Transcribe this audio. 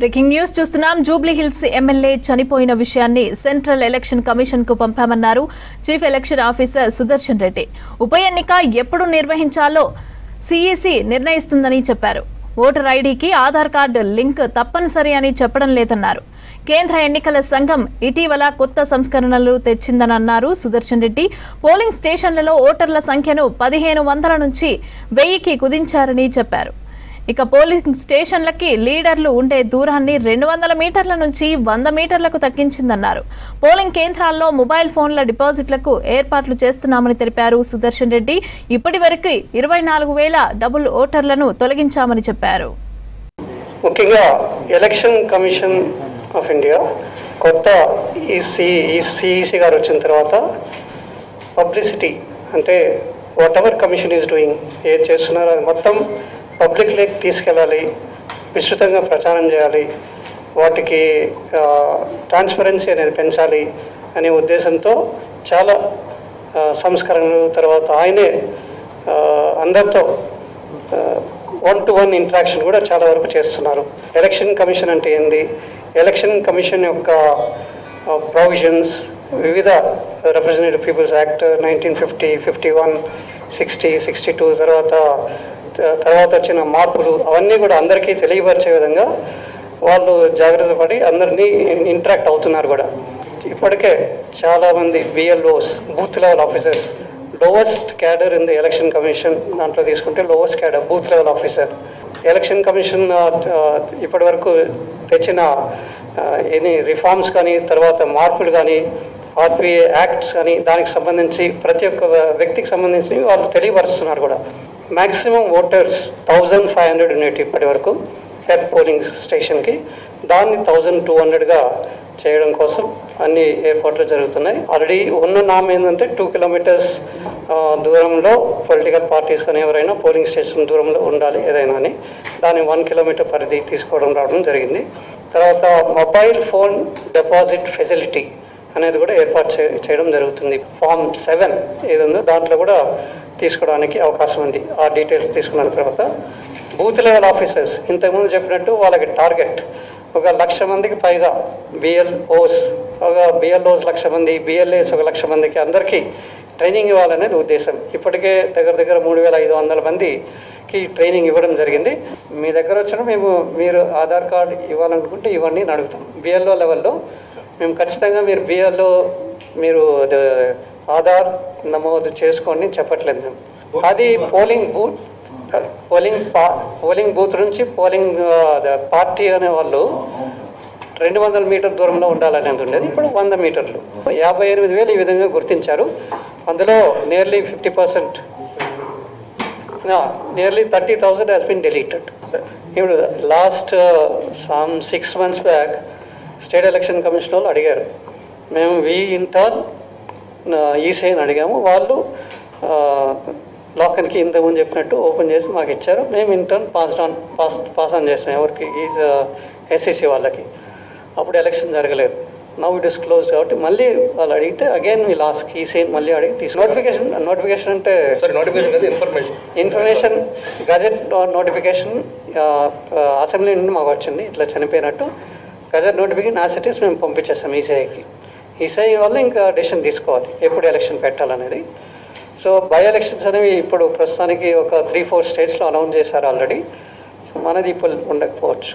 Breaking news చూస్తున్నాం. Jubilee Hills MLA చనిపోయిన విషయాన్ని సెంట్రల్ ఎలక్షన్ కమిషన్ కు పంపామన్నారు chief election officer Sudarshan Reddy. ఉప ఎన్నిక ఎప్పుడు నిర్వహించాలో సిఈసి నిర్ణయిస్తుందని చెప్పారు. ఓటర్ ఐడీకి ఆధార్ కార్డు లింక్ తప్పనిసరి అని చెప్పడం లేదన్నారు. కేంద్ర ఎన్నికల సంఘం ఇటీవల కొత్త సంస్కరణలు తెచ్చిందని అన్నారు సుదర్శన్ రెడ్డి. పోలింగ్ స్టేషన్లలో ఓటర్ల సంఖ్యను 1500 నుంచి 1000కి కుదించారని చెప్పారు. ఇక పోలింగ్ స్టేషన్లకి లీడర్లు ఉండే దూరాన్ని 200 మీటర్ల నుంచి 100 మీటర్లకు తగ్గించిందన్నారు. పోలింగ్ కేంద్రాల్లో మొబైల్ ఫోన్ల డిపాజిట్లకు ఏర్పాట్లు చేస్తున్నామని తెలిపారు సుదర్శన్ రెడ్డి. ఇప్పటి వరకు 24,000 డబుల్ ఓటర్లను తొలగించామని చెప్పారు. ముఖ్యంగా ఎలక్షన్ కమిషన్ ఆఫ్ ఇండియా కొత్త ఈసీఈసీ గారు వచ్చిన తర్వాత పబ్లిసిటీ అంటే what ever commission is doing, ఏది చేస్తున్నారో అది మొత్తం పబ్లిక్లోకి తీసుకెళ్ళాలి, విస్తృతంగా ప్రచారం చేయాలి, వాటికి ట్రాన్స్పరెన్సీ అనేది పెంచాలి అనే ఉద్దేశంతో చాలా సంస్కరణలు తర్వాత ఆయనే అందరితో 1-to-1 ఇంటరాక్షన్ కూడా చాలా వరకు చేస్తున్నారు. ఎలక్షన్ కమిషన్ అంటే ఏంది, ఎలక్షన్ కమిషన్ యొక్క ప్రొవిజన్స్, వివిధ రిప్రజెంటేటివ్ పీపుల్స్ యాక్ట్ 1950, 51, 60, 62 తర్వాత వచ్చిన మార్పులు అవన్నీ కూడా అందరికీ తెలియపరిచే విధంగా వాళ్ళు జాగ్రత్త పడి అందరినీ ఇంటరాక్ట్ అవుతున్నారు కూడా. ఇప్పటికే చాలామంది BLOs, booth level officers, lowest cadre in the election commission దాంట్లో తీసుకుంటే lowest cadre booth level officer. Election commission ఇప్పటి వరకు తెచ్చిన ఎన్ని రిఫార్మ్స్ కానీ తర్వాత మార్పులు కానీ ఆర్పిఏ యాక్ట్స్ కానీ దానికి సంబంధించి ప్రతి ఒక్క వ్యక్తికి సంబంధించి వాళ్ళు తెలియపరుస్తున్నారు కూడా. మ్యాక్సిమం ఓటర్స్ 1500 యూనిట్ ఇప్పటి వరకు పెర్ పోలింగ్ స్టేషన్కి, దాన్ని 1200గా చేయడం కోసం అన్ని ఏర్పాట్లు జరుగుతున్నాయి. ఆల్రెడీ ఉన్న నామ్ ఏంటంటే 2 కిలోమీటర్స్ దూరంలో పొలిటికల్ పార్టీస్ కానీ ఎవరైనా పోలింగ్ స్టేషన్ దూరంలో ఉండాలి ఏదైనా అని, దాన్ని 1 కిలోమీటర్ పరిధి తీసుకోవడం రావడం జరిగింది. తర్వాత మొబైల్ ఫోన్ డిపాజిట్ ఫెసిలిటీ అనేది కూడా ఏర్పాటు చేయడం జరుగుతుంది. ఫామ్ 7 ఏది ఉందో దాంట్లో కూడా తీసుకోవడానికి అవకాశం ఉంది. ఆ డీటెయిల్స్ తీసుకున్న తర్వాత బూత్ లెవెల్ ఆఫీసర్స్ ఇంతకుముందు చెప్పినట్టు వాళ్ళకి టార్గెట్ 1,00,000 మందికి పైగా బిఎల్ఓస్ 1,00,000 మంది, బిఎల్ఏస్ 1,00,000 మందికి అందరికీ ట్రైనింగ్ ఇవ్వాలనేది ఉద్దేశం. ఇప్పటికే దగ్గర 3,500 మందికి ట్రైనింగ్ ఇవ్వడం జరిగింది. మీ దగ్గర వచ్చిన మీరు ఆధార్ కార్డు ఇవ్వాలనుకుంటే ఇవన్నీ అడుగుతాం. బిఎల్ఓ లెవెల్లో మేము ఖచ్చితంగా మీరు ఆధార్ నమోదు చేసుకోండి చెప్పట్లేదు మేము. అది పోలింగ్ బూత్ నుంచి పోలింగ్ పార్టీ అనే వాళ్ళు 200 మీటర్ దూరంలో ఉండాలనేది ఉండేది. ఇప్పుడు 100 మీటర్లు. 58,000 ఈ విధంగా గుర్తించారు. అందులో nearly 50%, nearly 30,000 has been deleted. ఇప్పుడు last 6 months back state election commission వాళ్ళు అడిగారు, మేము ఈసీఐని అడిగాము. వాళ్ళు లాకర్కి ఇంతకుముందు చెప్పినట్టు ఓపెన్ చేసి మాకు ఇచ్చారు. మేము ఇంటర్న్ పాస్ ఆన్ చేస్తాం ఎవరికి, ఎస్సీసీ వాళ్ళకి. అప్పుడు ఎలక్షన్ జరగలేదు. నవ్ ఇట్ ఇస్ క్లోజ్ కాబట్టి మళ్ళీ వాళ్ళు అడిగితే అగైన్ వీళ్ళు ఆస్క్ ఈసీఐని మళ్ళీ అడిగి నోటిఫికేషన్ అంటే ఇన్ఫర్మేషన్ గజెట్ నోటిఫికేషన్ అసెంబ్లీ నుండి మాకు వచ్చింది ఇట్లా చనిపోయినట్టు. Gazette notification as it is మేము పంపించేస్తాం ఈసీఐకి. ఈసీఐ వాళ్ళు ఇంకా డెసిషన్ తీసుకోవాలి ఎప్పుడు ఎలక్షన్ పెట్టాలనేది. సో బై ఎలక్షన్స్ అనేవి ఇప్పుడు ప్రస్తుతానికి ఒక 3-4 స్టేట్స్లో అనౌన్స్ చేశారు ఆల్రెడీ. సో మనది ఇప్పుడు ఉండకపోవచ్చు.